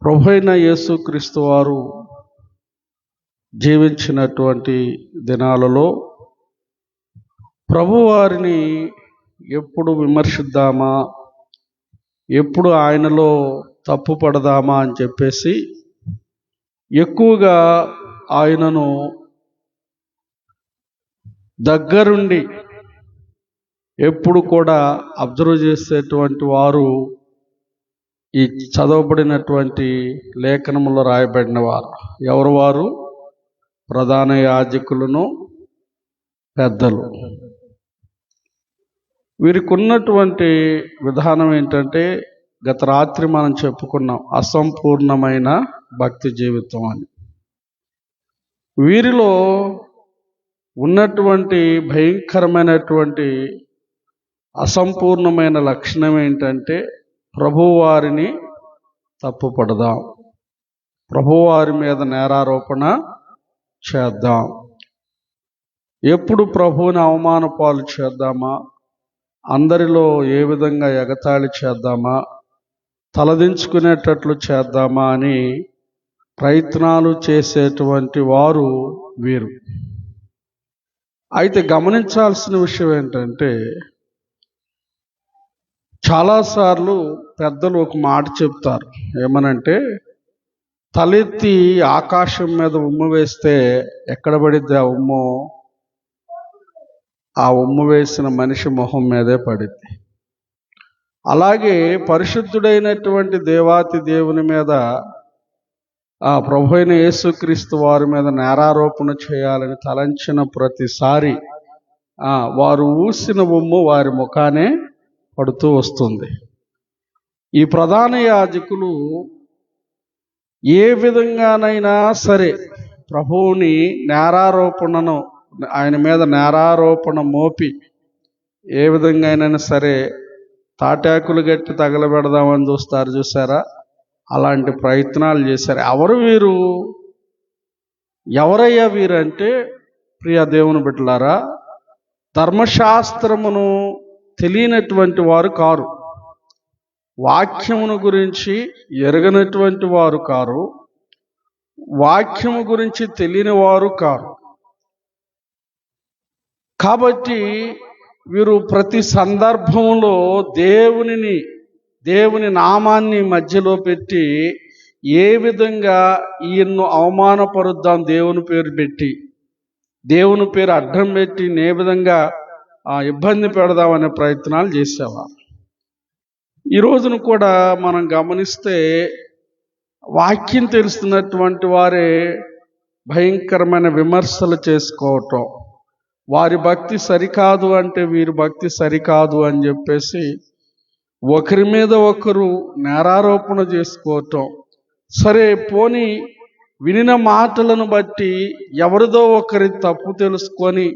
ప్రభువైన యేసుక్రీస్తు వారు జీవించినటువంటి దినాలలో ప్రభువారిని ఎప్పుడు విమర్శిద్దామా, ఎప్పుడు ఆయనలో తప్పు పడదామా అని చెప్పేసి ఎక్కువగా ఆయనను దగ్గరుండి ఎప్పుడు కూడా అబ్జర్వ్ చేసేటువంటి వారు ఈ చదవబడినటువంటి లేఖనములో రాయబడిన వారు. ఎవరు వారు? ప్రధాన యాజకులను, పెద్దలు. వీరికి ఉన్నటువంటి విధానం ఏంటంటే, గత రాత్రి మనం చెప్పుకున్నాం, అసంపూర్ణమైన భక్తి జీవితం అని. వీరిలో ఉన్నటువంటి భయంకరమైనటువంటి అసంపూర్ణమైన లక్షణం ఏంటంటే, ప్రభువారిని తప్పుపడదాం, ప్రభువారి మీద నేరారోపణ చేద్దాం, ఎప్పుడు ప్రభువుని అవమానపాలు చేద్దామా, అందరిలో ఏ విధంగా ఎగతాళి చేద్దామా, తలదించుకునేటట్లు చేద్దామా అని ప్రయత్నాలు చేసేటువంటి వారు వీరు. అయితే గమనించాల్సిన విషయం ఏంటంటే, చాలాసార్లు పెద్దలు ఒక మాట చెప్తారు. ఏమనంటే, తలెత్తి ఆకాశం మీద ఉమ్ము వేస్తే ఎక్కడ పడిద్ది ఆ ఉమ్ము? ఆ ఉమ్ము వేసిన మనిషి మొహం మీదే పడిద్ది. అలాగే పరిశుద్ధుడైనటువంటి దేవాతి దేవుని మీద, ఆ ప్రభువైన యేసుక్రీస్తు వారి మీద నేరారోపణ చేయాలని తలంచిన ప్రతిసారి వారు ఊసిన ఉమ్ము వారి ముఖానే పడుతూ వస్తుంది. ఈ ప్రధాన యాజకులు ఏ విధంగానైనా సరే ప్రభువుని నేరారోపణను, ఆయన మీద నేరారోపణ మోపి ఏ విధంగా అయినా సరే తాటాకులు గట్టి తగలబెడదామని చూస్తారు, చూసారా? అలాంటి ప్రయత్నాలు చేశారు. ఎవరు వీరు? ఎవరయ్యా వీరంటే, ప్రియ దేవుని బిడ్డలారా, ధర్మశాస్త్రమును తెలియనటువంటి వారు కారు, వాక్యమును గురించి ఎరగనటువంటి వారు కారు, వాక్యము గురించి తెలియని వారు కారు. కాబట్టి వీరు ప్రతి సందర్భంలో దేవుని నామాన్ని మధ్యలో పెట్టి ఏ విధంగా ఈయన్ను అవమానపరుద్దాం, దేవుని పేరు పెట్టి, దేవుని పేరు అడ్డం పెట్టి ఏ విధంగా ఇబ్బంది పెడదామనే ప్రయత్నాలు చేసేవారు. ఈ రోజున కూడా మనం గమనిస్తే వాక్యం తెలుస్తున్నటువంటి వారే భయంకరమైన విమర్శలు చేసుకోవటం, వారి భక్తి సరికాదు అంటే వీరి భక్తి సరికాదు అని చెప్పేసి ఒకరి మీద ఒకరు నేరారోపణ చేసుకోవటం. సరే పోనీ వినిన మాటలను బట్టి ఎవరిదో ఒకరి తప్పు తెలుసుకొని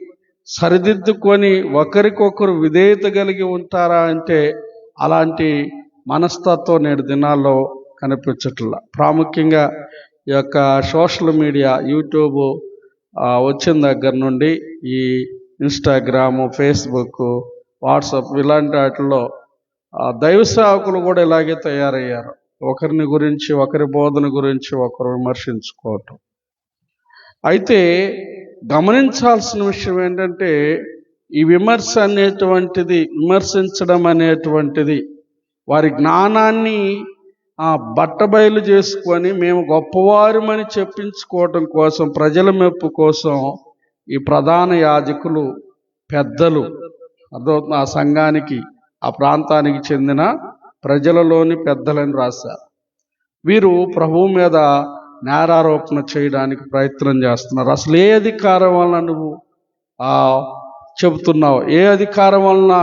సరిదిద్దుకొని ఒకరికొకరు విధేయత కలిగి ఉంటారా అంటే అలాంటి మనస్తత్వం నేడు దినాల్లో కనిపించట్లా. ప్రాముఖ్యంగా ఈ యొక్క సోషల్ మీడియా, యూట్యూబ్ వచ్చిన దగ్గర నుండి ఈ ఇన్స్టాగ్రాము, ఫేస్బుక్, వాట్సాప్ ఇలాంటి వాటిల్లో దైవ సేవకులు కూడా ఇలాగే తయారయ్యారు. ఒకరిని గురించి, ఒకరి బోధన గురించి ఒకరు విమర్శించుకోవటం. అయితే గమనించాల్సిన విషయం ఏంటంటే, ఈ విమర్శించడం అనేటువంటిది వారి జ్ఞానాన్ని బట్టబయలు చేసుకొని మేము గొప్పవారమని చెప్పించుకోవటం కోసం, ప్రజల మెప్పు కోసం ఈ ప్రధాన యాజకులు, పెద్దలు, ఆ సంఘానికి, ఆ ప్రాంతానికి చెందిన ప్రజలలోని పెద్దలని రాశారు. వీరు ప్రభువు మీద నేరారోపణ చేయడానికి ప్రయత్నం చేస్తున్నారు. అసలు ఏ అధికారం వలన నువ్వు చెబుతున్నావు, ఏ అధికారం వలన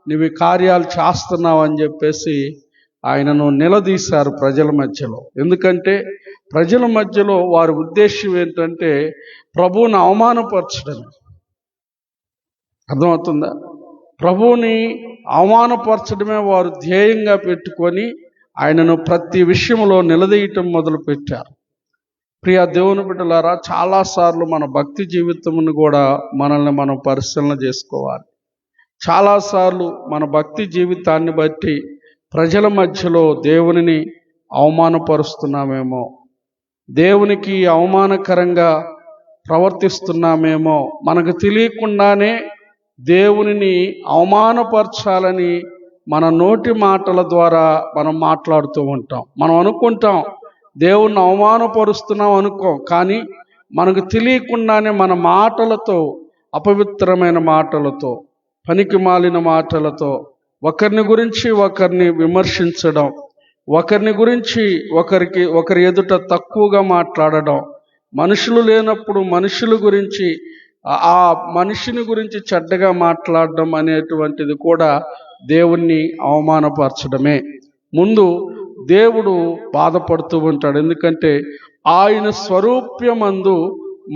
నువ్వు ఈ కార్యాలు చేస్తున్నావు అని చెప్పేసి ఆయనను నిలదీశారు ప్రజల మధ్యలో. ఎందుకంటే ప్రజల మధ్యలో వారి ఉద్దేశం ఏంటంటే ప్రభువుని అవమానపరచడం. అర్థమవుతుందా? ప్రభువుని అవమానపరచడమే వారు ధ్యేయంగా పెట్టుకొని ఆయనను ప్రతి విషయంలో నిలదీయటం మొదలుపెట్టారు. ప్రియ దేవుని బిడ్డలారా, చాలాసార్లు మన భక్తి జీవితమును కూడా మనల్ని మనం పరిశీలన చేసుకోవాలి. చాలాసార్లు మన భక్తి జీవితాన్ని బట్టి ప్రజల మధ్యలో దేవునిని అవమానపరుస్తున్నామేమో, దేవునికి అవమానకరంగా ప్రవర్తిస్తున్నామేమో, మనకు తెలియకుండానే దేవునిని అవమానపరచాలని మన నోటి మాటల ద్వారా మనం మాట్లాడుతూ ఉంటాం. మనం అనుకుంటాం దేవుణ్ణి అవమానపరుస్తున్నాం అనుకోం, కానీ మనకు తెలియకుండానే మన మాటలతో, అపవిత్రమైన మాటలతో, పనికి మాలిన మాటలతో ఒకరిని గురించి ఒకరిని విమర్శించడం, ఒకరిని గురించి ఒకరి ఎదుట తక్కువగా మాట్లాడడం, మనుషులు లేనప్పుడు మనుషుల గురించి, ఆ మనిషిని గురించి చెడ్డగా మాట్లాడడం అనేటువంటిది కూడా దేవుణ్ణి అవమానపరచడమే. ముందు దేవుడు బాధపడుతూ ఉంటాడు, ఎందుకంటే ఆయన స్వరూప్యమందు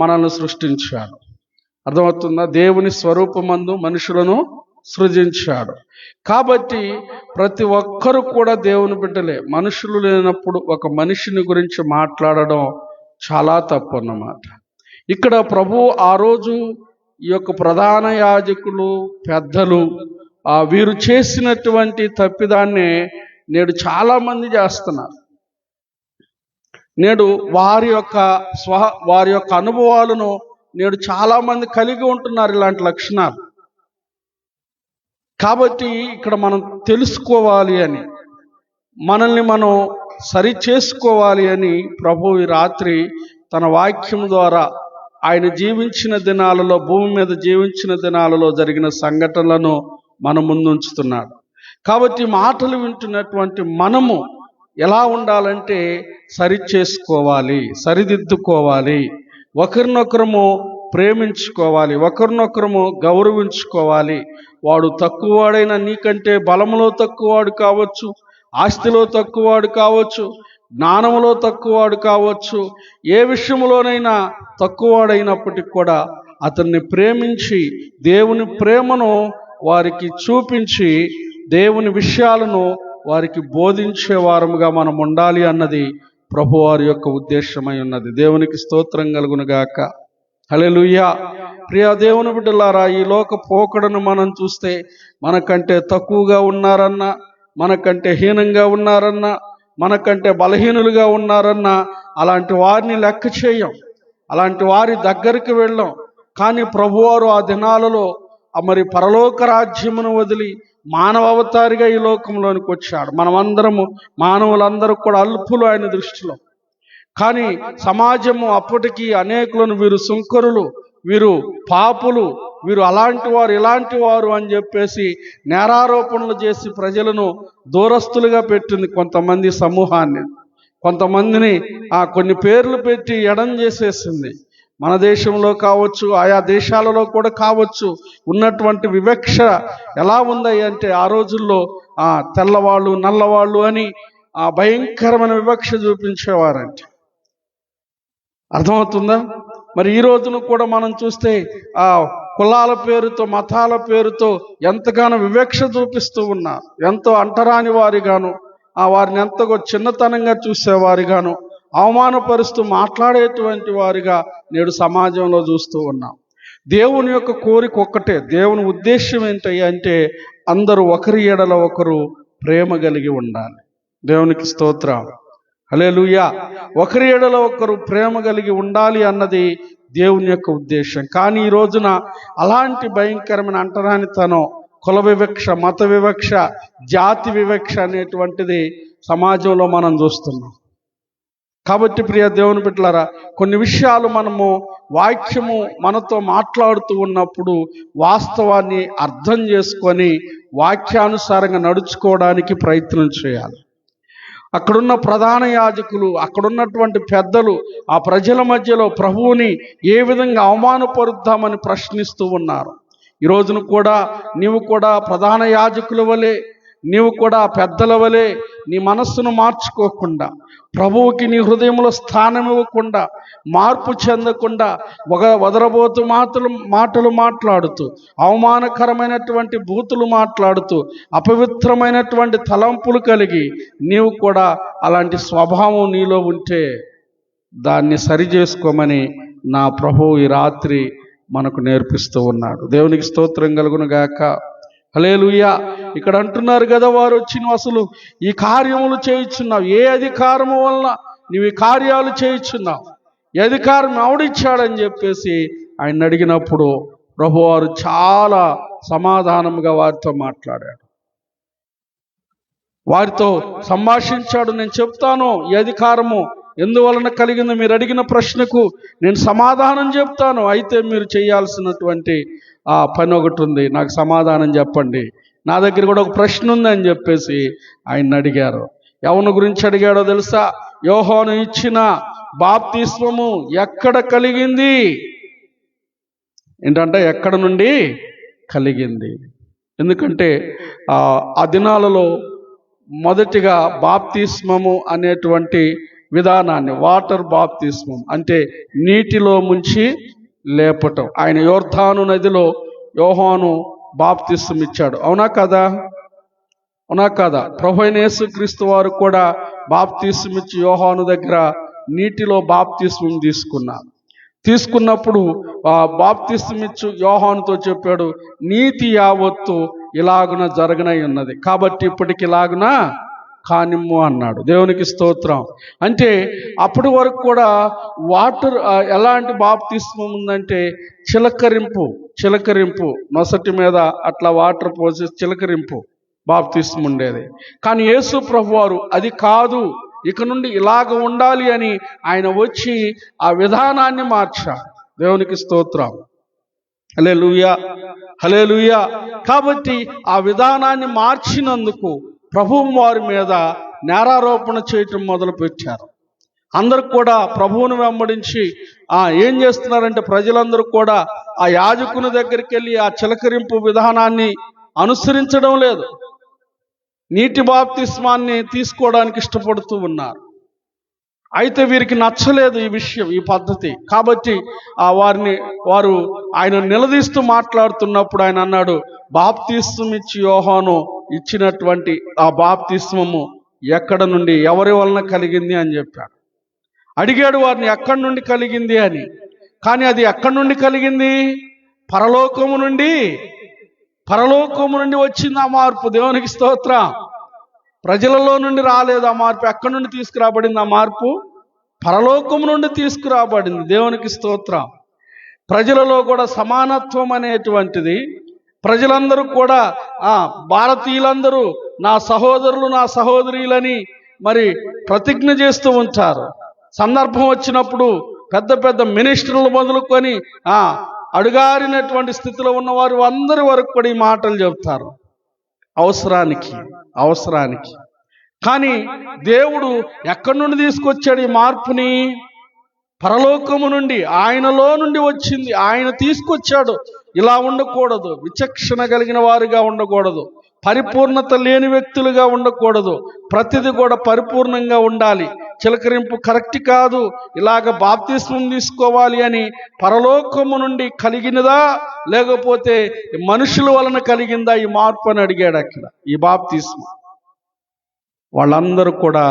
మనల్ని సృష్టించాడు. అర్థమవుతుందా? దేవుని స్వరూపమందు మనుషులను సృజించాడు. కాబట్టి ప్రతి ఒక్కరు కూడా దేవుని బిడ్డలే. మనుషులు లేనప్పుడు ఒక మనిషిని గురించి మాట్లాడడం చాలా తప్పు అన్నమాట. ఇక్కడ ప్రభు ఆ రోజు ఈ యొక్క ప్రధాన యాజకులు, పెద్దలు వీరు చేసినటువంటి తప్పిదాన్నే నేడు చాలామంది చేస్తున్నారు. నేడు వారి యొక్క అనుభవాలను నేడు చాలామంది కలిగి ఉంటున్నారు ఇలాంటి లక్షణాలు. కాబట్టి ఇక్కడ మనం తెలుసుకోవాలి అని, మనల్ని మనం సరి చేసుకోవాలి అని ప్రభు ఈ రాత్రి తన వాక్యం ద్వారా ఆయన జీవించిన దినాలలో, భూమి మీద జీవించిన దినాలలో జరిగిన సంఘటనలను మన ముందుంచుతున్నాడు. కాబట్టి మాటలు వింటున్నటువంటి మనము ఎలా ఉండాలంటే సరి చేసుకోవాలి, సరిదిద్దుకోవాలి, ఒకరినొకరము ప్రేమించుకోవాలి, ఒకరినొకరము గౌరవించుకోవాలి. వాడు తక్కువవాడైనా నీకంటే బలములో తక్కువవాడు కావచ్చు, ఆస్తిలో తక్కువవాడు కావచ్చు, జ్ఞానములో తక్కువవాడు కావచ్చు, ఏ విషయంలోనైనా తక్కువవాడైనప్పటికీ కూడా అతన్ని ప్రేమించి దేవుని ప్రేమను వారికి చూపించి దేవుని విషయాలను వారికి బోధించే వారముగా మనం ఉండాలి అన్నది ప్రభువారి యొక్క ఉద్దేశమై ఉన్నది. దేవునికి స్తోత్రం కలుగునుగాక. హల్లెలూయా. ప్రియ దేవుని బిడ్డలారా, ఈ లోక పోకడను మనం చూస్తే మనకంటే తక్కువగా ఉన్నారన్నా, మనకంటే హీనంగా ఉన్నారన్నా, మనకంటే బలహీనులుగా ఉన్నారన్నా అలాంటి వారిని లెక్క చేయం, అలాంటి వారి దగ్గరికి వెళ్ళాం. కానీ ప్రభువారు ఆ దినాలలో మరి పరలోక రాజ్యమును వదిలి మానవ అవతారిగా ఈ లోకంలోనికి వచ్చాడు. మనమందరము, మానవులందరూ కూడా అల్పులు ఆయన దృష్టిలో. కానీ సమాజము అప్పటికి అనేకులను వీరు సుంకరులు, వీరు పాపులు, వీరు అలాంటి వారు, ఇలాంటి వారు అని చెప్పేసి నేరారోపణలు చేసి ప్రజలను దూరస్తులుగా పెట్టింది. కొంతమంది సమూహాన్ని, కొంతమందిని కొన్ని పేర్లు పెట్టి ఎడం చేసేసింది. మన దేశంలో కావచ్చు, ఆయా దేశాలలో కూడా కావచ్చు, ఉన్నటువంటి వివక్ష ఎలా ఉంది అంటే ఆ రోజుల్లో తెల్లవాళ్ళు, నల్లవాళ్ళు అని భయంకరమైన వివక్ష చూపించేవారంట. అర్థమవుతుందా? మరి ఈ రోజును కూడా మనం చూస్తే కులాల పేరుతో, మతాల పేరుతో ఎంతగానో వివక్ష చూపిస్తూ ఉన్నారు. ఎంతో అంటరాని వారిగాను, వారిని ఎంతగా చిన్నతనంగా చూసేవారిగాను, అవమానపరుస్తూ మాట్లాడేటువంటి వారిగా నేడు సమాజంలో చూస్తూ ఉన్నాం. దేవుని యొక్క కోరిక ఒక్కటే, దేవుని ఉద్దేశం ఏంటంటే అందరూ ఒకరి ఎడల ఒకరు ప్రేమ కలిగి ఉండాలి. దేవునికి స్తోత్రం. హల్లెలూయా. ఒకరి ఎడల ఒకరు ప్రేమ కలిగి ఉండాలి అన్నది దేవుని యొక్క ఉద్దేశం. కానీ ఈ రోజున అలాంటి భయంకరమైన అంటరానితనం, కుల వివక్ష, మత వివక్ష, జాతి వివక్ష అనేటువంటిది సమాజంలో మనం చూస్తున్నాం. కాబట్టి ప్రియ దేవుని బిడ్డలారా, కొన్ని విషయాలు మనము వాక్యము మనతో మాట్లాడుతూ ఉన్నప్పుడు వాస్తవాన్ని అర్థం చేసుకొని వాక్యానుసారంగా నడుచుకోవడానికి ప్రయత్నం చేయాలి. అక్కడున్న ప్రధాన యాజకులు, అక్కడున్నటువంటి పెద్దలు ఆ ప్రజల మధ్యలో ప్రభువుని ఏ విధంగా అవమానపరుద్దామని ప్రశ్నిస్తూ ఉన్నారు. ఈ రోజును కూడా నీవు కూడా ప్రధాన యాజకుల వలె, నీవు కూడా పెద్దల వలె నీ మనస్సును మార్చుకోకుండా, ప్రభువుకి నీ హృదయంలో స్థానం ఇవ్వకుండా, మార్పు చెందకుండా వదరబోతు మాటలు మాట్లాడుతూ, అవమానకరమైనటువంటి బూతులు మాట్లాడుతూ, అపవిత్రమైనటువంటి తలంపులు కలిగి నీవు కూడా అలాంటి స్వభావం నీలో ఉంటే దాన్ని సరి చేసుకోమని నా ప్రభువు ఈ రాత్రి మనకు నేర్పిస్తూ ఉన్నాడు. దేవునికి స్తోత్రం కలుగును గాక. హల్లెలూయా. ఇక్కడ అంటున్నారు కదా, వారు వచ్చి నువ్వు అసలు ఈ కార్యములు చేయుచున్నావు, ఏ అధికారము వలన నువ్వు ఈ కార్యాలు చేయుచున్నావు, ఈ అధికారం ఎవడిచ్చాడని చెప్పేసి ఆయన అడిగినప్పుడు ప్రభువారు చాలా సమాధానంగా వారితో మాట్లాడాడు, వారితో సంభాషించాడు. నేను చెప్తాను ఈ అధికారము ఎందువలన కలిగిందో, మీరు అడిగిన ప్రశ్నకు నేను సమాధానం చెప్తాను. అయితే మీరు చేయాల్సినటువంటి పని ఒకటి ఉంది, నాకు సమాధానం చెప్పండి, నా దగ్గర కూడా ఒక ప్రశ్న ఉంది అని చెప్పేసి ఆయన అడిగారు. ఎవరి గురించి అడిగాడో తెలుసా? యోహాను ఇచ్చిన బాప్తిస్మము ఎక్కడ కలిగింది? ఏంటంటే ఎక్కడ నుండి కలిగింది? ఎందుకంటే ఆ దినాలలో మొదటిగా బాప్తిస్మము అనేటువంటి విధానాన్ని, వాటర్ బాప్తిస్మం అంటే నీటిలో ముంచి లేపటం, ఆయన యోర్దాను నదిలో యోహాను బాప్తిస్మం ఇచ్చాడు. అవునా కదా? అవునా కదా? ప్రభువైన యేసుక్రీస్తు వారు కూడా బాప్తిస్మం ఇచ్చి యోహాను దగ్గర నీటిలో బాప్తిస్మం తీసుకున్నప్పుడు బాప్తిస్మం ఇచ్చు యోహానుతో చెప్పాడు, నీతి యావత్తు ఇలాగున జరగనై ఉన్నది, కాబట్టి ఇప్పటికి ఇలాగున కానిమ్ము అన్నాడు. దేవునికి స్తోత్రం. అంటే అప్పటి వరకు కూడా వాటర్ ఎలాంటి బాప్తిస్మం ఉందంటే చిలకరింపు నొసటి మీద అట్లా వాటర్ పోసి చిలకరింపు బాప్తిస్మం ఉండేది. కానీ యేసు ప్రభువారు అది కాదు, ఇక నుండి ఇలాగ ఉండాలి అని ఆయన వచ్చి ఆ విధానాన్ని మార్చాడు. దేవునికి స్తోత్రం. హల్లెలూయా, హల్లెలూయా. కాబట్టి ఆ విధానాన్ని మార్చినందుకు ప్రభువు వారి మీద నేరారోపణ చేయటం మొదలుపెట్టారు. అందరూ కూడా ప్రభువును వెంబడించి ఏం చేస్తున్నారంటే, ప్రజలందరూ కూడా ఆ యాజకుని దగ్గరికి వెళ్ళి ఆ చిలకరింపు విధానాన్ని అనుసరించడం లేదు, నీటి బాప్తిస్మాన్ని తీసుకోవడానికి ఇష్టపడుతూ ఉన్నారు. అయితే వీరికి నచ్చలేదు ఈ విషయం, ఈ పద్ధతి. కాబట్టి వారు ఆయన నిలదీస్తూ మాట్లాడుతున్నప్పుడు ఆయన అన్నాడు, బాప్తిస్మం ఇచ్చి యోహాను ఇచ్చినటువంటి ఆ బాప్తిస్మము ఎక్కడ నుండి, ఎవరి వలన కలిగింది అని చెప్పాడు. అడిగాడు వారిని ఎక్కడి నుండి కలిగింది అని. కానీ అది ఎక్కడి నుండి కలిగింది? పరలోకము నుండి వచ్చింది ఆ మార్పు. దేవునికి స్తోత్రం. ప్రజలలో నుండి రాలేదు ఆ మార్పు. ఎక్కడి నుండి తీసుకురాబడింది ఆ మార్పు? పరలోకము నుండి తీసుకురాబడింది. దేవునికి స్తోత్రం. ప్రజలలో కూడా సమానత్వం అనేటువంటిది, ప్రజలందరూ కూడా భారతీయులందరూ నా సహోదరులు నా సహోదరులని మరి ప్రతిజ్ఞ చేస్తూ ఉంటారు. సందర్భం వచ్చినప్పుడు పెద్ద పెద్ద మినిస్టర్లు మొదలుకొని అడుగారినటువంటి స్థితిలో ఉన్నవారు అందరి వరకు కూడా ఈ మాటలు చెబుతారు, అవసరానికి. కానీ దేవుడు ఎక్కడి నుండి తీసుకొచ్చాడు ఈ మార్పుని? పరలోకము నుండి, ఆయనలో నుండి వచ్చింది. ఆయన తీసుకొచ్చాడు. ఇలా ఉండకూడదు, విచక్షణ కలిగిన వారుగా ఉండకూడదు, పరిపూర్ణత లేని వ్యక్తులుగా ఉండకూడదు, ప్రతిదీ కూడా పరిపూర్ణంగా ఉండాలి. చిలకరింపు కరెక్ట్ కాదు, ఇలాగ బాప్తిస్మం తీసుకోవాలి అని పరలోకము నుండి కలిగినదా లేకపోతే మనుషుల వలన కలిగిందా ఈ మార్పు అని అడిగాడు. అక్కడ ఈ బాప్తిస్మం వాళ్ళందరూ కూడా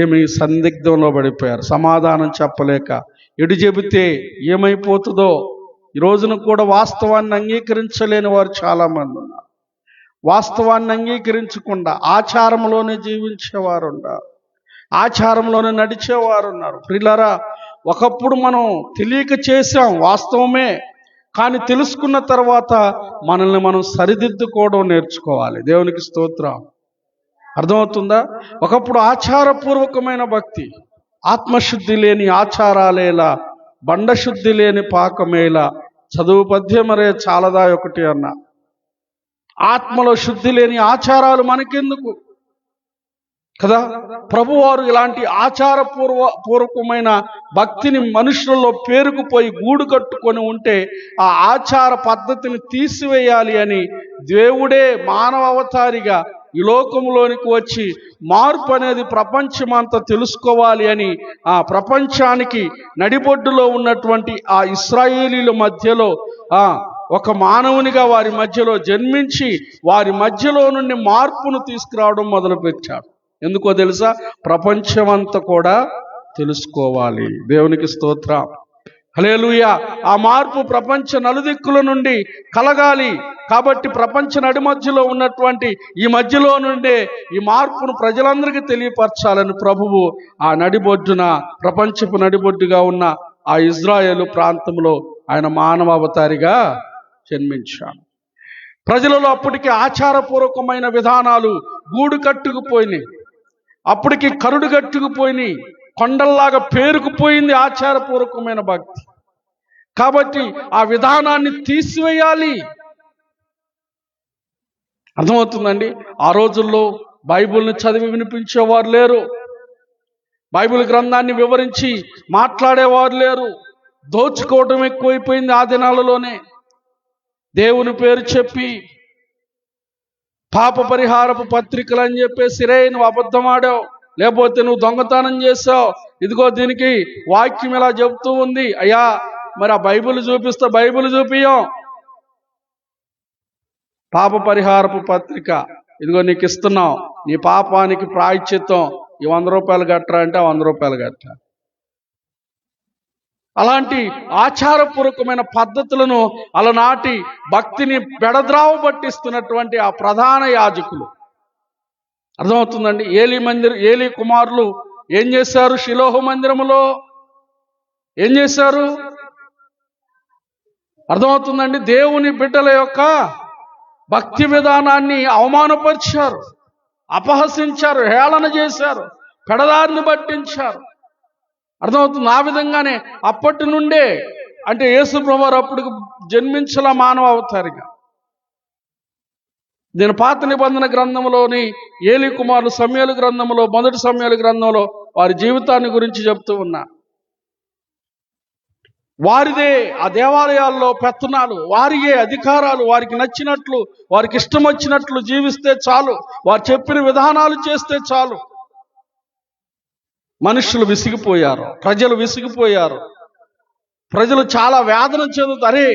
ఏమి సందిగ్ధంలో పడిపోయారు, సమాధానం చెప్పలేక. ఎటు చెబితే ఏమైపోతుందో. ఈ రోజున కూడా వాస్తవాన్ని అంగీకరించలేని వారు చాలామంది ఉన్నారు. వాస్తవాన్ని అంగీకరించకుండా ఆచారంలోనే జీవించేవారు ఉన్నారు, ఆచారంలోనే నడిచేవారు ఉన్నారు. ప్రియులారా, ఒకప్పుడు మనం తెలియక చేశాం, వాస్తవమే. కానీ తెలుసుకున్న తర్వాత మనల్ని మనం సరిదిద్దుకోవడం నేర్చుకోవాలి. దేవునికి స్తోత్రం. అర్థమవుతుందా? ఒకప్పుడు ఆచారపూర్వకమైన భక్తి, ఆత్మశుద్ధి లేని ఆచారాలేలా, బండశుద్ధి లేని పాకమేలా, చదువు పద్యమరే చాలదా ఒకటి అన్న. ఆత్మలో శుద్ధి లేని ఆచారాలు మనకెందుకు కదా? ప్రభువారు ఇలాంటి ఆచారపూర్వకమైన భక్తిని మనుషులలో పేరుకుపోయి గూడు కట్టుకొని ఉంటే ఆ ఆచార పద్ధతిని తీసివేయాలి అని దేవుడే మానవ అవతారిగా ఈ లోకంలోనికి వచ్చి మార్పు అనేది ప్రపంచమంతా తెలుసుకోవాలి అని ఆ ప్రపంచానికి నడిబొడ్డులో ఉన్నటువంటి ఆ ఇశ్రాయేలీల మధ్యలో ఒక మానవునిగా వారి మధ్యలో జన్మించి వారి మధ్యలో నుండి మార్పును తీసుకురావడం మొదలుపెట్టాడు. ఎందుకో తెలుసా? ప్రపంచమంతా కూడా తెలుసుకోవాలి. దేవునికి స్తోత్రం. హల్లెలూయా. ఆ మార్పు ప్రపంచ నలుదిక్కుల నుండి కలగాలి. కాబట్టి ప్రపంచ నడిమధ్యలో ఉన్నటువంటి ఈ మధ్యలో నుండే ఈ మార్పును ప్రజలందరికీ తెలియపరచాలని ప్రభువు ఆ నడిబొడ్డున, ప్రపంచపు నడిబొడ్డుగా ఉన్న ఆ ఇజ్రాయేలు ప్రాంతంలో ఆయన మానవ అవతారిగా జన్మించాడు. ప్రజలలో అప్పటికి ఆచారపూర్వకమైన విధానాలు గూడు కట్టుకుపోయినాయి. అప్పటికి కరుడు కట్టుకుపోయినాయి. కొండల్లాగా పేరుకుపోయింది ఆచారపూర్వకమైన భక్తి. కాబట్టి ఆ విధానాన్ని తీసివేయాలి. అర్థమవుతుందండి? ఆ రోజుల్లో బైబిల్ని చదివి వినిపించేవారు లేరు. బైబిల్ గ్రంథాన్ని వివరించి మాట్లాడేవారు లేరు. దోచుకోవడం ఎక్కువైపోయింది ఆ దినాలలోనే. దేవుని పేరు చెప్పి పాప పరిహారపు పత్రికలు అని చెప్పేసి, రే నువ్వు అబద్ధం ఆడావు, లేకపోతే నువ్వు దొంగతనం చేసావు, ఇదిగో దీనికి వాక్యం ఇలా చెబుతూ ఉంది. అయ్యా మరి ఆ బైబిల్ చూపిస్తే బైబిల్ చూపియం. పాప పరిహారపు పత్రిక ఇదిగో నీకు ఇస్తున్నాం, నీ పాపానికి ప్రాయశ్చిత్తం ఈ 100 రూపాయలు కట్టరా అంటే 100 రూపాయలు కట్ట. అలాంటి ఆచారపూర్వకమైన పద్ధతులను అలనాటి భక్తిని బెడద్రావ పట్టిస్తున్నటువంటి ఆ ప్రధాన యాజకులు, అర్థమవుతుందండి, ఏలీ కుమారులు ఏం చేశారు? షిలోహు మందిరములో ఏం చేశారు? అర్థమవుతుందండి? దేవుని బిడ్డల యొక్క భక్తి విధానాన్ని అవమానపరిచారు, అపహసించారు, హేళన చేశారు, పెడదారిని పట్టించారు. అర్థమవుతుంది? ఆ విధంగానే అప్పటి నుండే, అంటే యేసు ప్రభువారు అప్పుడు జన్మించల మానవ అవతారిగా. నేను పాత నిబంధన గ్రంథంలోని ఏలీ కుమారులు సమూయేలు గ్రంథంలో, మొదటి సమూయేలు గ్రంథంలో వారి జీవితాన్ని గురించి చెప్తూ ఉన్నా. వారిదే ఆ దేవాలయాల్లో పెత్తనాలు, వారియే అధికారాలు, వారికి నచ్చినట్లు, వారికి ఇష్టం వచ్చినట్లు జీవిస్తే చాలు, వారు చెప్పిన విధానాలు చేస్తే చాలు. మనుషులు విసిగిపోయారు, ప్రజలు విసిగిపోయారు. ప్రజలు చాలా వేదన చెందుతారు. అరే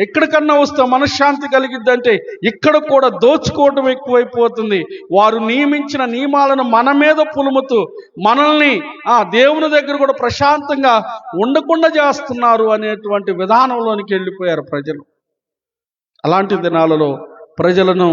ఎక్కడికన్నా వస్తే మనశ్శాంతి కలిగిద్దంటే ఇక్కడ కూడా దోచుకోవటం ఎక్కువైపోతుంది. వారు నియమించిన నియమాలను మన మీద పులుముతూ మనల్ని దేవుని దగ్గర కూడా ప్రశాంతంగా ఉండకుండా చేస్తున్నారు అనేటువంటి విధానంలోనికి వెళ్ళిపోయారు ప్రజలు. అలాంటి దినాలలో ప్రజలను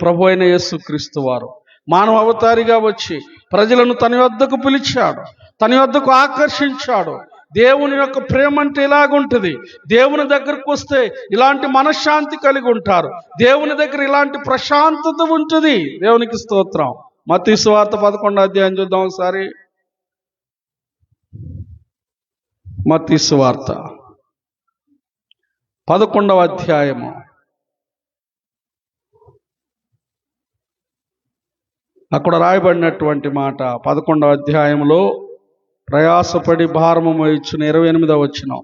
ప్రభు అయిన యేసుక్రీస్తు వారు మానవ అవతారిగా వచ్చి ప్రజలను తన వద్దకు పిలిచాడు, తన వద్దకు ఆకర్షించాడు. దేవుని యొక్క ప్రేమ అంటే ఇలాగుంటుంది. దేవుని దగ్గరకు వస్తే ఇలాంటి మనశ్శాంతి కలిగి ఉంటారు. దేవుని దగ్గర ఇలాంటి ప్రశాంతత ఉంటుంది. దేవునికి స్తోత్రం. మత్తయి సువార్త 11వ అధ్యాయం చూద్దాం ఒకసారి. మత్తయి సువార్త 11వ అధ్యాయము. అక్కడ రాయబడినటువంటి మాట 11వ అధ్యాయంలో, ప్రయాసపడి భారము మోయుచున్న 28వ వచనం,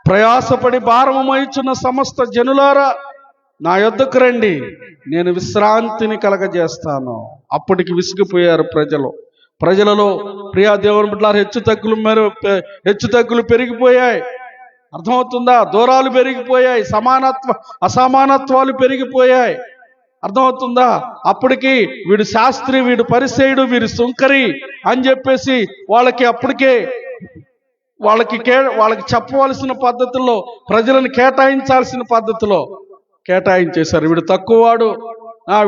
ప్రయాసపడి భారము మోయుచున్న సమస్త జనులారా నా యొద్దకు రండి, నేను విశ్రాంతిని కలగజేస్తాను. అప్పటికి విసిగిపోయారు ప్రజలలో. ప్రియా దేవుని బిడ్డలారా, హెచ్చు తగ్గులు పెరిగిపోయాయి. అర్థమవుతుందా? దూరాలు పెరిగిపోయాయి, అసమానత్వాలు పెరిగిపోయాయి. అర్థమవుతుందా? అప్పటికి వీడు శాస్త్రి, వీడు పరిసయ్యుడు, వీడు సుంకరి అని చెప్పేసి వాళ్ళకి చెప్పవలసిన పద్ధతుల్లో, ప్రజలను కేటాయించాల్సిన పద్ధతిలో కేటాయించేశారు. వీడు తక్కువవాడు,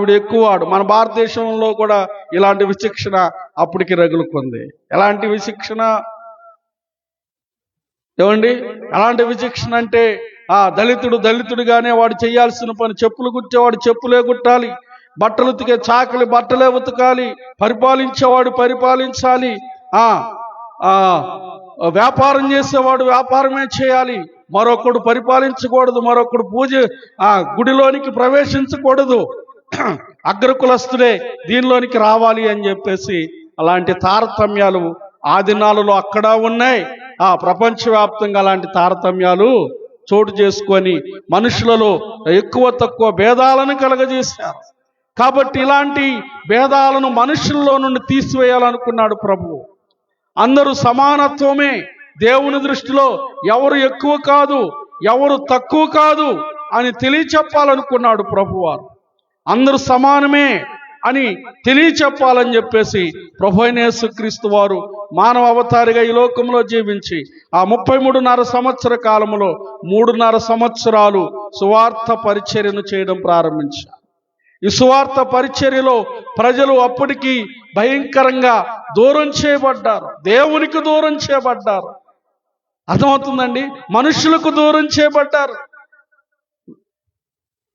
వీడు ఎక్కువవాడు. మన భారతదేశంలో కూడా ఇలాంటి విచక్షణ అప్పటికి రగులుకుంది. ఎలాంటి విచక్షణ ఏమండి? ఎలాంటి విచక్షణ అంటే దళితుడుగానే వాడు చేయాల్సిన పని, చెప్పులు కుట్టేవాడు చెప్పులే కుట్టాలి, బట్టలు ఉతికే చాకలి బట్టలే ఉతకాలి, పరిపాలించేవాడు పరిపాలించాలి, వ్యాపారం చేసేవాడు వ్యాపారమే చేయాలి, మరొకడు పరిపాలించకూడదు, మరొకడు గుడిలోనికి ప్రవేశించకూడదు, అగ్రకులస్తుడే దీనిలోనికి రావాలి అని చెప్పేసి అలాంటి తారతమ్యాలు ఆ దినాలలో అక్కడ ఉన్నాయి. ప్రపంచవ్యాప్తంగా అలాంటి తారతమ్యాలు చోటు చేసుకొని మనుషులలో ఎక్కువ తక్కువ భేదాలను కలగజేశారు. కాబట్టి ఇలాంటి భేదాలను మనుషుల్లో నుండి తీసివేయాలనుకున్నాడు ప్రభువు. అందరూ సమానత్వమే. దేవుని దృష్టిలో ఎవరు ఎక్కువ కాదు, ఎవరు తక్కువ కాదు అని తెలియచెప్పాలనుకున్నాడు ప్రభువారు. అందరూ సమానమే అని తెలియచెప్పాలని చెప్పేసి ప్రభు అయిన యేసుక్రీస్తు వారు మానవ అవతారిగా ఈ లోకంలో జీవించి ఆ 33.5 సంవత్సర కాలంలో 3.5 సంవత్సరాలు సువార్త పరిచర్యను చేయడం ప్రారంభించారు. ఈ సువార్త పరిచర్యలో ప్రజలు అప్పటికి భయంకరంగా దూరం చేయబడ్డారు, దేవునికి దూరం చేయబడ్డారు. అర్థమవుతుందండి? మనుషులకు దూరం చేయబడ్డారు.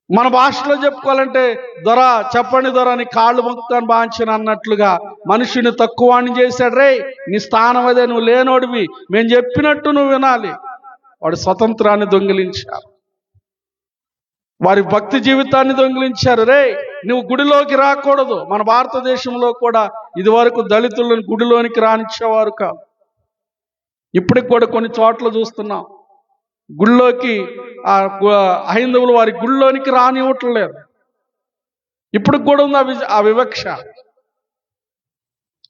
మన భాషలో చెప్పుకోవాలంటే దొర చెప్పండి దొర అని కాళ్ళు మొక్కుతాను బాంచిన అన్నట్లుగా మనుషుని తక్కువ అని చేశాడు. రే నీ స్థానం అదే, నువ్వు లేనోడివి, మేము చెప్పినట్టు నువ్వు వినాలి. వాడి స్వతంత్రాన్ని దొంగిలించారు, వారి భక్తి జీవితాన్ని దొంగిలించారు. రే నువ్వు గుడిలోకి రాకూడదు. మన భారతదేశంలో కూడా ఇదివరకు దళితులను గుడిలోనికి రానిచ్చేవారు కాదు. ఇప్పటికి కూడా కొన్ని చోట్ల చూస్తున్నాం, గుళ్ళోకి హైందవులు వారి గుళ్ళోనికి రానివ్వట్లేదు. ఇప్పటికి కూడా ఉంది ఆ వివక్ష.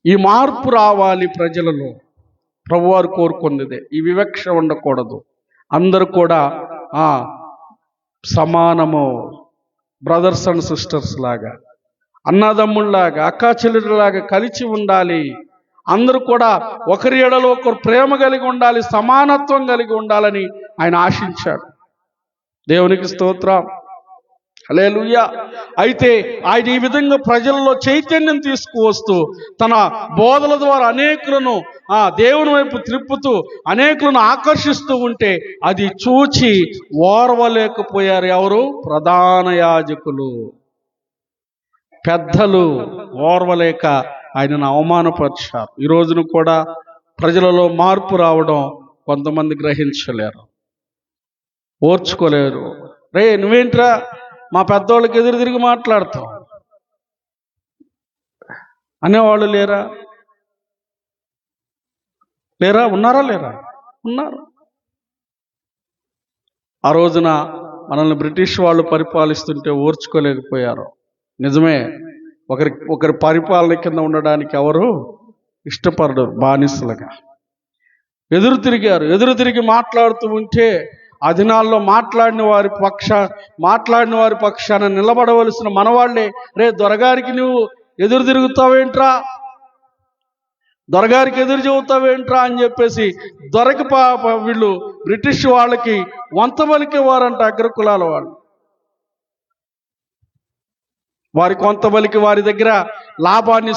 ఈ మార్పు రావాలి ప్రజలలో. ప్రభువారు కోరుకున్నదే ఈ వివక్ష ఉండకూడదు. అందరూ కూడా సమానము, బ్రదర్స్ అండ్ సిస్టర్స్ లాగా, అన్నదమ్ముళ్లాగా, అక్కా చెల్లెళ్ళలాగా కలిసి ఉండాలి. అందరూ కూడా ఒకరి ఎడలో ఒకరు ప్రేమ కలిగి ఉండాలి, సమానత్వం కలిగి ఉండాలని ఆయన ఆశించాడు. దేవునికి స్తోత్రం, హల్లెలూయా. అయితే ఆయన ఈ విధంగా ప్రజల్లో చైతన్యం తీసుకువస్తూ తన బోధల ద్వారా అనేకులను దేవుని వైపు త్రిప్పుతూ అనేకులను ఆకర్షిస్తూ ఉంటే అది చూచి ఓర్వలేకపోయారు. ఎవరు? ప్రధాన యాజకులు, పెద్దలు ఓర్వలేక ఆయనను అవమానపరిచారు. ఈ రోజును కూడా ప్రజలలో మార్పు రావడం కొంతమంది గ్రహించలేరు, ఓర్చుకోలేరు. రే నువ్వేంట్రా మా పెద్దవాళ్ళకి ఎదురు తిరిగి మాట్లాడతావు అనేవాళ్ళు లేరా? ఉన్నారా? ఉన్నారు. ఆ రోజున మనల్ని బ్రిటిష్ వాళ్ళు పరిపాలిస్తుంటే ఓర్చుకోలేకపోయారు. నిజమే, ఒకరి పరిపాలన కింద ఉండడానికి ఎవరు ఇష్టపడరు. బానిసలుగా ఎదురు తిరిగి మాట్లాడుతూ ఉంటే ఆ దినాల్లో మాట్లాడిన వారి పక్షాన నిలబడవలసిన మనవాళ్లే, రే దొరగారికి నువ్వు ఎదురు తిరుగుతావేంట్రా, దొరగారికి ఎదురు చెబుతావేంట్రా అని చెప్పేసి దొరకి వీళ్ళు బ్రిటిష్ వాళ్ళకి వంత పలికేవారంట. అగ్రకులాల వాళ్ళు వారి కొంత బలికి వారి దగ్గర లాభాన్ని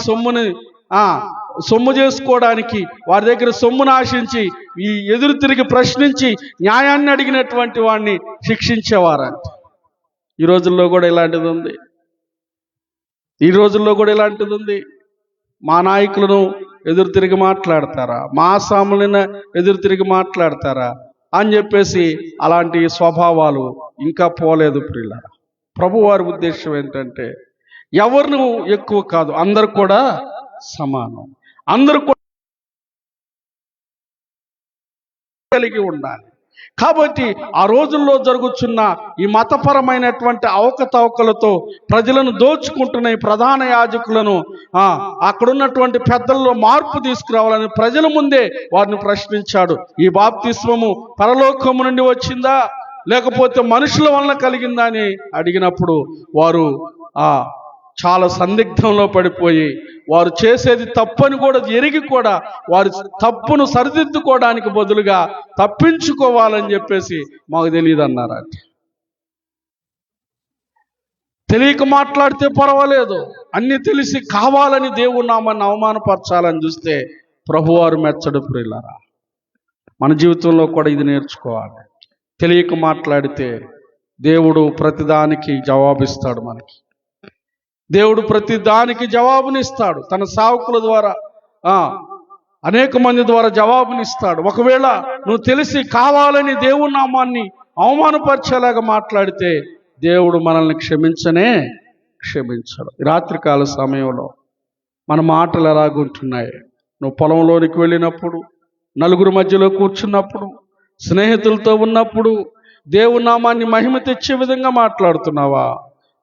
సొమ్ము చేసుకోవడానికి వారి దగ్గర సొమ్మును ఆశించి ఈ ఎదురు తిరిగి ప్రశ్నించి న్యాయాన్ని అడిగినటువంటి వాడిని శిక్షించేవారంట. ఈ రోజుల్లో కూడా ఇలాంటిది ఉంది. మా నాయకులను ఎదురు తిరిగి మాట్లాడతారా, మా సాములను ఎదురు తిరిగి మాట్లాడతారా అని చెప్పేసి అలాంటి స్వభావాలు ఇంకా పోలేదు ప్రియులారా. ప్రభువారి ఉద్దేశం ఏంటంటే ఎవరిని ఎక్కువ కాదు, అందరు కూడా సమానం, అందరూ కూడా కలిగి ఉండాలి. కాబట్టి ఆ రోజుల్లో జరుగుతున్న ఈ మతపరమైనటువంటి అవకతవకలతో ప్రజలను దోచుకుంటున్న ఈ ప్రధాన యాజకులను అక్కడున్నటువంటి పెద్దల్లో మార్పు తీసుకురావాలని ప్రజల ముందే వారిని ప్రశ్నించాడు. ఈ బాప్తిస్మము పరలోకము నుండి వచ్చిందా లేకపోతే మనుషుల వలన కలిగిందా అని అడిగినప్పుడు వారు చాలా సందిగ్ధంలో పడిపోయి వారు చేసేది తప్పని కూడా ఎరిగి కూడా వారి తప్పును సరిదిద్దుకోవడానికి బదులుగా తప్పించుకోవాలని చెప్పేసి మాకు తెలియదు అన్నారట. తెలియక మాట్లాడితే పర్వాలేదు, అన్ని తెలిసి కావాలని దేవుని నామాన్ని అవమానపరచాలని చూస్తే ప్రభువారు మెచ్చడు. ప్రియులారా, మన జీవితంలో కూడా ఇది నేర్చుకోవాలి. తెలియక మాట్లాడితే దేవుడు ప్రతిదానికి జవాబిస్తాడు. దేవుడు ప్రతిదానికి జవాబునిస్తాడు. తన సేవకుల ద్వారా అనేక మంది ద్వారా జవాబునిస్తాడు. ఒకవేళ నువ్వు తెలిసి కావాలని దేవుని నామాన్ని అవమానపరిచేలాగా మాట్లాడితే దేవుడు మనల్ని క్షమించడు. రాత్రికాల సమయంలో మన మాటలు ఎలాగుంటున్నాయి? నువ్వు పొలంలోనికి వెళ్ళినప్పుడు, నలుగురు మధ్యలో కూర్చున్నప్పుడు, స్నేహితులతో ఉన్నప్పుడు దేవుని నామాన్ని మహిమ తెచ్చే విధంగా మాట్లాడుతున్నావా?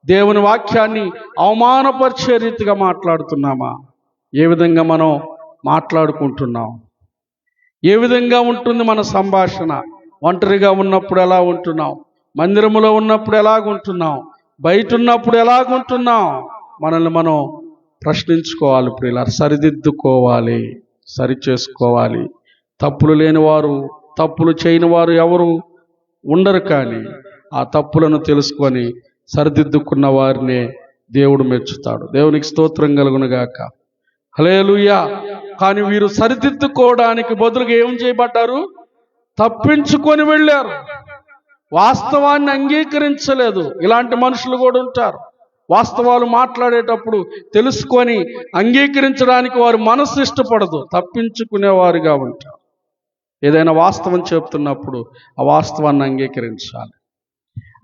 దేవుని వాక్యాన్ని అవమానపరిచే రీతిగా మాట్లాడుతున్నామా? ఏ విధంగా మనం మాట్లాడుకుంటున్నాం? ఏ విధంగా ఉంటుంది మన సంభాషణ? ఒంటరిగా ఉన్నప్పుడు ఎలా ఉంటున్నాం? మందిరములో ఉన్నప్పుడు ఎలాగుంటున్నాం? బయట ఉన్నప్పుడు ఎలాగుంటున్నాం? మనల్ని మనం ప్రశ్నించుకోవాలి ప్రియులారా, సరి చేసుకోవాలి. తప్పులు లేని వారు, తప్పులు చేయని వారు ఎవరు ఉండరు. కానీ ఆ తప్పులను తెలుసుకొని సరిదిద్దుకున్న వారినే దేవుడు మెచ్చుతాడు. దేవునికి స్తోత్రం కలుగునుగాక. హల్లెలూయా. కానీ వీరు సరిదిద్దుకోవడానికి బదులుగా ఏం చేయబడ్డారు? తప్పించుకొని వెళ్ళారు. వాస్తవాన్ని అంగీకరించలేదు. ఇలాంటి మనుషులు కూడా ఉంటారు. వాస్తవాలు మాట్లాడేటప్పుడు తెలుసుకొని అంగీకరించడానికి వారి మనసు ఇష్టపడదు, తప్పించుకునేవారుగా ఉంటారు. ఏదైనా వాస్తవం చెప్తున్నప్పుడు ఆ వాస్తవాన్ని అంగీకరించాలి.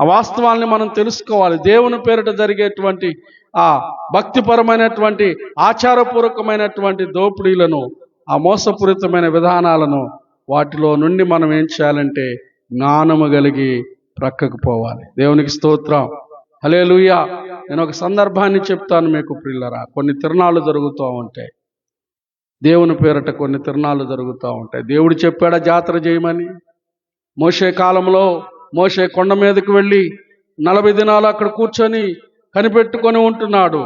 ఆ వాస్తవాన్ని మనం తెలుసుకోవాలి. దేవుని పేరిట జరిగేటువంటి ఆ భక్తిపరమైనటువంటి ఆచారపూర్వకమైనటువంటి దోపిడీలను, ఆ మోసపూరితమైన విధానాలను, వాటిలో నుండి మనం ఏం చేయాలంటే జ్ఞానము కలిగి ప్రక్కకు పోవాలి. దేవునికి స్తోత్రం. హల్లెలూయా. నేను ఒక సందర్భాన్ని చెప్తాను మీకు ప్రియులారా. కొన్ని తిరునాళ్ళు జరుగుతూ ఉంటాయి. దేవుని పేరట కొన్ని తిరునాళ్ళు జరుగుతూ ఉంటాయి. దేవుడు చెప్పాడా జాతర చేయమని? మోషే కాలంలో మోషే కొండ మీదకి వెళ్ళి 40 దినాలు అక్కడ కూర్చొని కనిపెట్టుకొని ఉంటున్నాడు.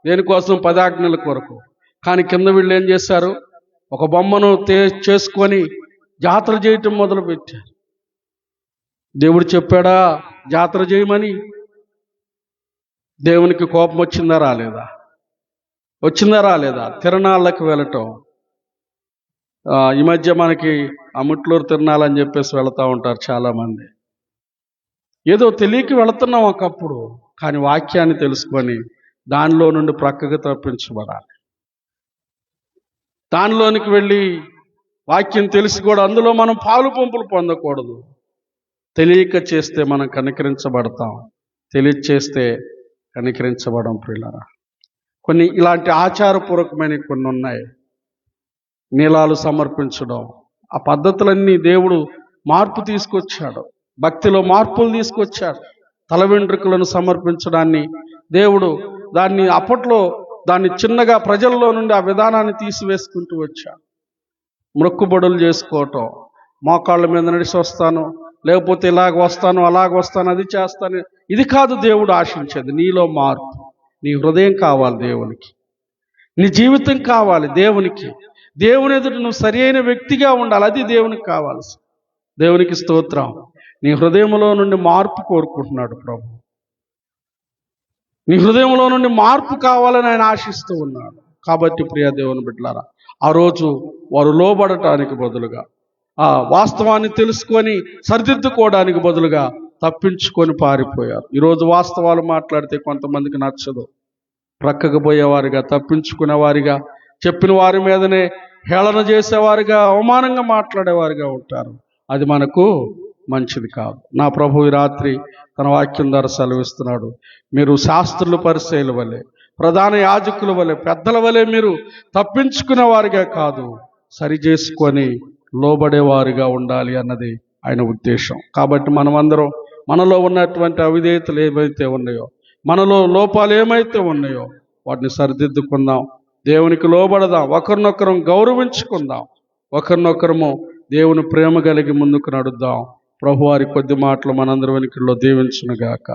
దేనికోసం? 10 ఆజ్ఞల కొరకు. కానీ కింద వీళ్ళు ఏం చేశారు? ఒక బొమ్మను చేసుకొని జాతర చేయటం మొదలుపెట్టారు. దేవుడు చెప్పాడా జాతర చేయమని? దేవునికి కోపం వచ్చిందా రాలేదా? వచ్చిందా రాలేదా? తిరణాళ్ళకి వెళ్ళటం. ఈ మధ్య మనకి అముట్లూరు తిరణాలని చెప్పేసి వెళుతూ ఉంటారు చాలామంది. ఏదో తెలియక వెళుతున్నాం ఒకప్పుడు, కానీ వాక్యాన్ని తెలుసుకొని దానిలో నుండి ప్రక్కకు తప్పించబడాలి. దానిలోనికి వెళ్ళి వాక్యం తెలిసి కూడా అందులో మనం పాలు పంపులు పొందకూడదు. తెలియక చేస్తే మనం కనికరించబడతాం, తెలియచేస్తే కనికరించబడం. ప్రియులారా, కొన్ని ఇలాంటి ఆచారపూర్వకమైన కొన్ని ఉన్నాయి. నీలాలు సమర్పించడం, ఆ పద్ధతులన్నీ దేవుడు మార్పు తీసుకొచ్చాడు. భక్తిలో మార్పులు తీసుకొచ్చాడు. తల వెంట్రుకలను సమర్పించడాన్ని దేవుడు అప్పట్లో దాన్ని చిన్నగా ప్రజల్లో నుండి ఆ విధానాన్ని తీసివేసుకుంటూ వచ్చాడు. మొక్కుబడులు చేసుకోవటం, మోకాళ్ళ మీద నడిచి వస్తాను, లేకపోతే ఇలాగ వస్తాను, అలాగ వస్తాను, అది చేస్తాను. ఇది కాదు దేవుడు ఆశించేది. నీలో మార్పు. నీ హృదయం కావాలి దేవునికి, నీ జీవితం కావాలి దేవునికి. దేవుని ఎదుట నువ్వు సరి అయిన వ్యక్తిగా ఉండాలి. అది దేవునికి కావాల్సి. దేవునికి స్తోత్రం. నీ హృదయంలో నుండి మార్పు కోరుకుంటున్నాడు ప్రభు. నీ హృదయంలో నుండి మార్పు కావాలని ఆయన ఆశిస్తూ ఉన్నాడు. కాబట్టి ప్రియ దేవుని బిడ్డలారా, ఆ రోజు వారు లోబడటానికి బదులుగా, ఆ వాస్తవాన్ని తెలుసుకొని సరిదిద్దుకోవడానికి బదులుగా తప్పించుకొని పారిపోయారు. ఈరోజు వాస్తవాలు మాట్లాడితే కొంతమందికి నచ్చదు. ప్రక్కకు పోయేవారిగా, తప్పించుకునేవారిగా, చెప్పిన వారి మీదనే హేళన చేసేవారిగా, అవమానంగా మాట్లాడేవారిగా ఉంటారు. అది మనకు మంచిది కాదు. నా ప్రభు ఈ రాత్రి తన వాక్యం ద్వారా సెలవిస్తున్నాడు. మీరు శాస్త్రులు, పరిసయ్యుల వలె, ప్రధాన యాజకుల వలె, పెద్దల వలె మీరు తప్పించుకునే వారిగా కాదు, సరి చేసుకొని లోబడేవారిగా ఉండాలి అన్నది ఆయన ఉద్దేశం. కాబట్టి మనమందరం మనలో ఉన్నటువంటి అవిధేయతలు ఏమైతే ఉన్నాయో, మనలో లోపాలు ఏమైతే ఉన్నాయో వాటిని సరిదిద్దుకుందాం. దేవునికి లోబడదాం. ఒకరినొకరం గౌరవించుకుందాం. ఒకరినొకరము దేవుని ప్రేమ కలిగి ముందుకు నడుద్దాం. ప్రభువారి కొద్ది మాటలు మనందరి వెనుకల్లో దీవించునుగాక.